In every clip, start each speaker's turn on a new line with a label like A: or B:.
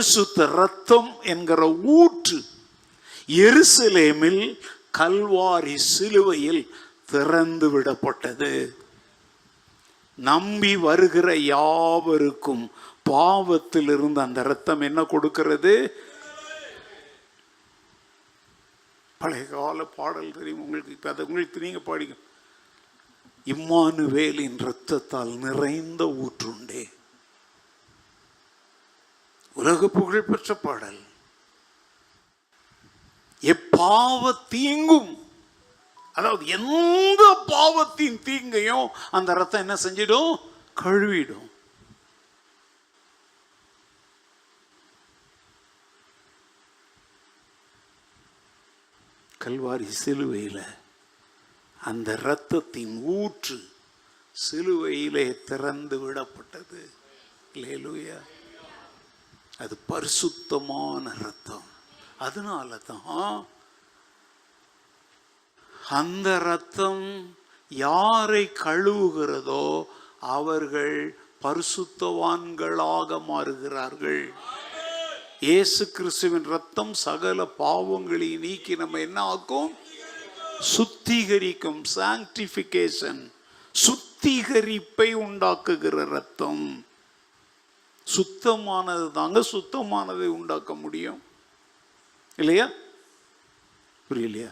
A: பரிசுத்த இரத்தம் என்கிற ஊற்று எருசலேமில் கல்வாரி சிலுவையில் திறந்து விடப்பட்டது. நம்பி வருகிற யாவருக்கும் பாவத்தில் இருந்து அந்த இரத்தம் என்ன கொடுக்கிறது? பழைய கால பாடல் தெரியும் உங்களுக்கு, அதை உங்களுக்கு நீங்க பாடிங்க. இம்மானுவேலின் இரத்தத்தால் நிறைந்த ஊற்றுண்டே. உலக புகழ் பெற்ற பாடல். எப்பாவ தீங்கும், அதாவது எந்த பாவத்தின் தீங்கையும் அந்த ரத்தம் என்ன செஞ்சிடும்? கழுவிடும். கல்வாரி சிலுவையில அந்த இரத்தத்தின் ஊற்று சிலுவையிலே திறந்து விடப்பட்டது. அல்லேலூயா. அது பரிசுத்தமான இரத்தம். அதனால தான் அந்த இரத்தம் யாரை கழுவுகிறதோ அவர்கள் பரிசுத்தவான்களாக மாறுகிறார்கள். இயேசு கிறிஸ்துவின் இரத்தம் சகல பாவங்களை நீக்கி நம்ம என்ன ஆக்கும்? சுத்திகரிக்கும். சாங்டிஃபிகேஷன், சுத்திகரிப்பை உண்டாக்குகிற இரத்தம். சுத்தமானது தாங்க சுத்தமானதை உண்டாக்க முடியும், இல்லையா? புரியலையா?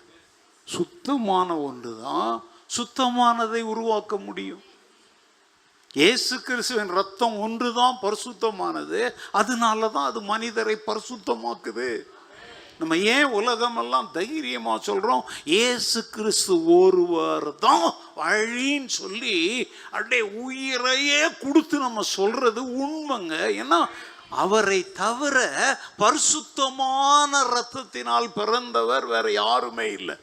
A: சுத்தமான ஒன்றுதான் சுத்தமானதை உருவாக்க முடியும். இயேசு கிறிஸ்துவின் ரத்தம் ஒன்றுதான் பரிசுத்தமானது. அதனாலதான் அது மனிதரை பரிசுத்தமாக்குது. நம்ம ஏன் உலகமெல்லாம் தைரியமா சொல்றோம்? இயேசு கிறிஸ்து ஒருவர் தான் வழின்னு சொல்லி அப்படியே உயிரையே கொடுத்து நம்ம சொல்றது உண்மைங்க. ஏன்னா அவரை தவிர பரிசுத்தமான இரத்தத்தினால் பிறந்தவர் வேற யாருமே இல்லை.